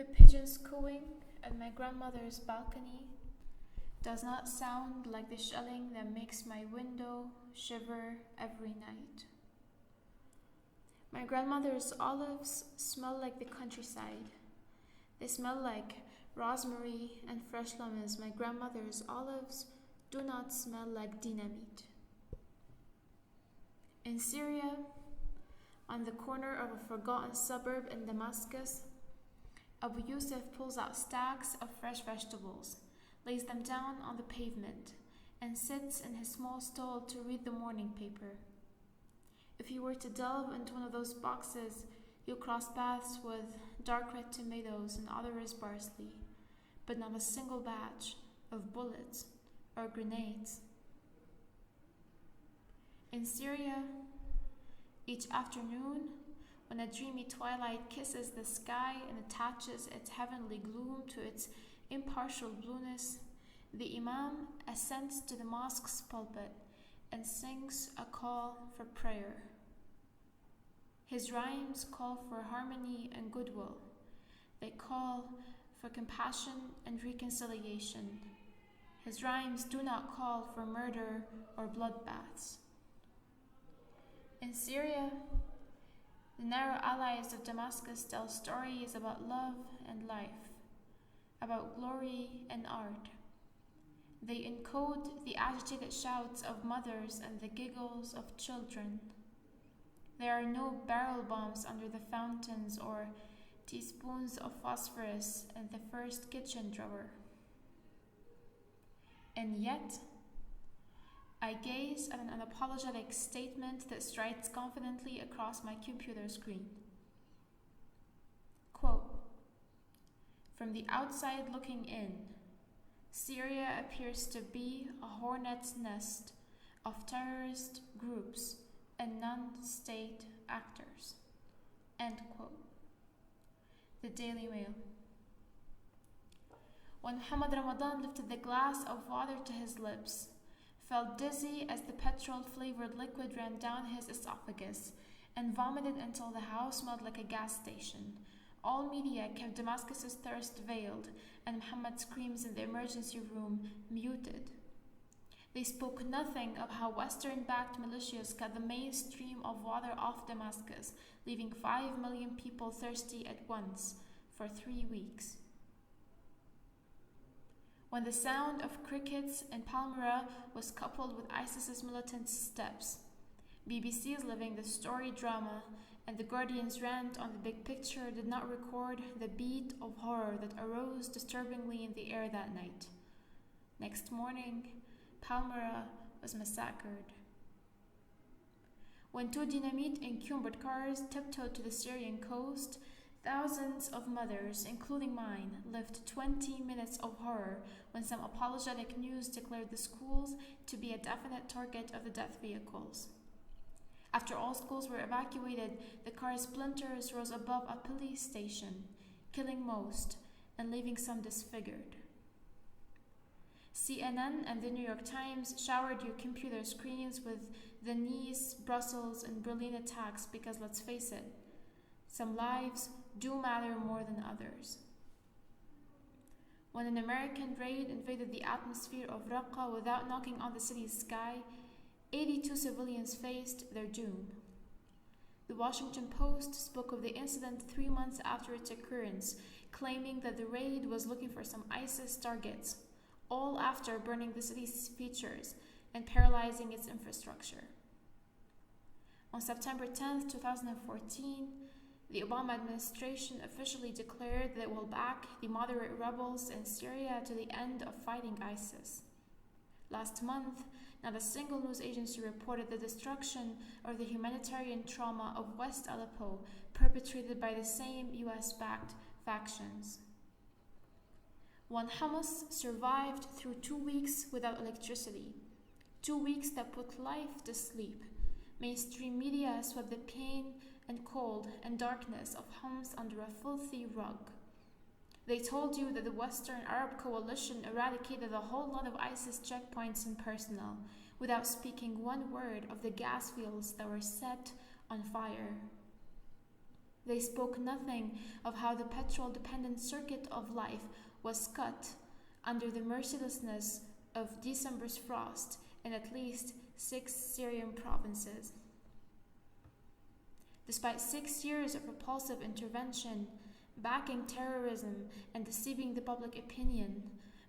The pigeons cooing at my grandmother's balcony does not sound like the shelling that makes my window shiver every night. My grandmother's olives smell like the countryside. They smell like rosemary and fresh lemons. My grandmother's olives do not smell like dynamite. In Syria, on the corner of a forgotten suburb in Damascus, Abu Yusuf pulls out stacks of fresh vegetables, lays them down on the pavement, and sits in his small stall to read the morning paper. If you were to delve into one of those boxes, you'll cross paths with dark red tomatoes and other parsley, but not a single batch of bullets or grenades. In Syria, each afternoon, when a dreamy twilight kisses the sky and attaches its heavenly gloom to its impartial blueness, the Imam ascends to the mosque's pulpit and sings a call for prayer. His rhymes call for harmony and goodwill. They call for compassion and reconciliation. His rhymes do not call for murder or bloodbaths. In Syria, the narrow allies of Damascus tell stories about love and life, about glory and art. They encode the agitated shouts of mothers and the giggles of children. There are no barrel bombs under the fountains or teaspoons of phosphorus in the first kitchen drawer. And yet, I gaze at an unapologetic statement that strides confidently across my computer screen. Quote, "From the outside looking in, Syria appears to be a hornet's nest of terrorist groups and non-state actors." End quote. The Daily Mail. When Muhammad Ramadan lifted the glass of water to his lips, felt dizzy as the petrol-flavored liquid ran down his esophagus, and vomited until the house smelled like a gas station, all media kept Damascus's thirst veiled and Muhammad's screams in the emergency room muted. They spoke nothing of how Western-backed militias cut the main stream of water off Damascus, leaving 5 million people thirsty at once for 3 weeks. When the sound of crickets in Palmyra was coupled with ISIS's militant steps, BBC's Living the Story drama and The Guardian's rant on the big picture did not record the beat of horror that arose disturbingly in the air that night. Next morning, Palmyra was massacred. When 2 dynamite-encumbered cars tiptoed to the Syrian coast, thousands of mothers, including mine, lived 20 minutes of horror when some apologetic news declared the schools to be a definite target of the death vehicles. After all schools were evacuated, the car's splinters rose above a police station, killing most and leaving some disfigured. CNN and the New York Times showered your computer screens with the Nice, Brussels, and Berlin attacks because, let's face it, some lives do matter more than others. When an American raid invaded the atmosphere of Raqqa without knocking on the city's sky, 82 civilians faced their doom. The Washington Post spoke of the incident 3 months after its occurrence, claiming that the raid was looking for some ISIS targets, all after burning the city's features and paralyzing its infrastructure. On September 10, 2014, the Obama administration officially declared that it will back the moderate rebels in Syria to the end of fighting ISIS. Last month, not a single news agency reported the destruction or the humanitarian trauma of West Aleppo perpetrated by the same US-backed factions. When Hamas survived through 2 weeks without electricity, 2 weeks that put life to sleep, mainstream media swept the pain and cold and darkness of Homs under a filthy rug. They told you that the Western Arab coalition eradicated a whole lot of ISIS checkpoints and personnel without speaking one word of the gas fields that were set on fire. They spoke nothing of how the petrol-dependent circuit of life was cut under the mercilessness of December's frost in at least 6 Syrian provinces. Despite 6 years of repulsive intervention, backing terrorism and deceiving the public opinion,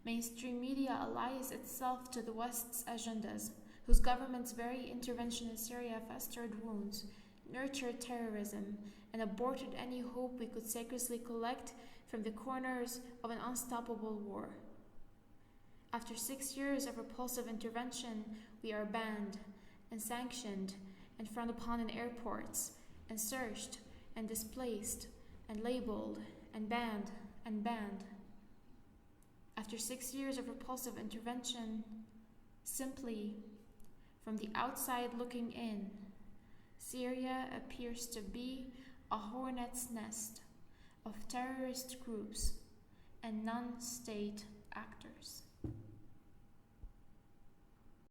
mainstream media allies itself to the West's agendas, whose government's very intervention in Syria festered wounds, nurtured terrorism, and aborted any hope we could sacredly collect from the corners of an unstoppable war. After 6 years of repulsive intervention, we are banned and sanctioned and frowned upon in airports, and searched and displaced and labeled and banned and banned. After 6 years of repulsive intervention, simply from the outside looking in, Syria appears to be a hornet's nest of terrorist groups and non-state actors.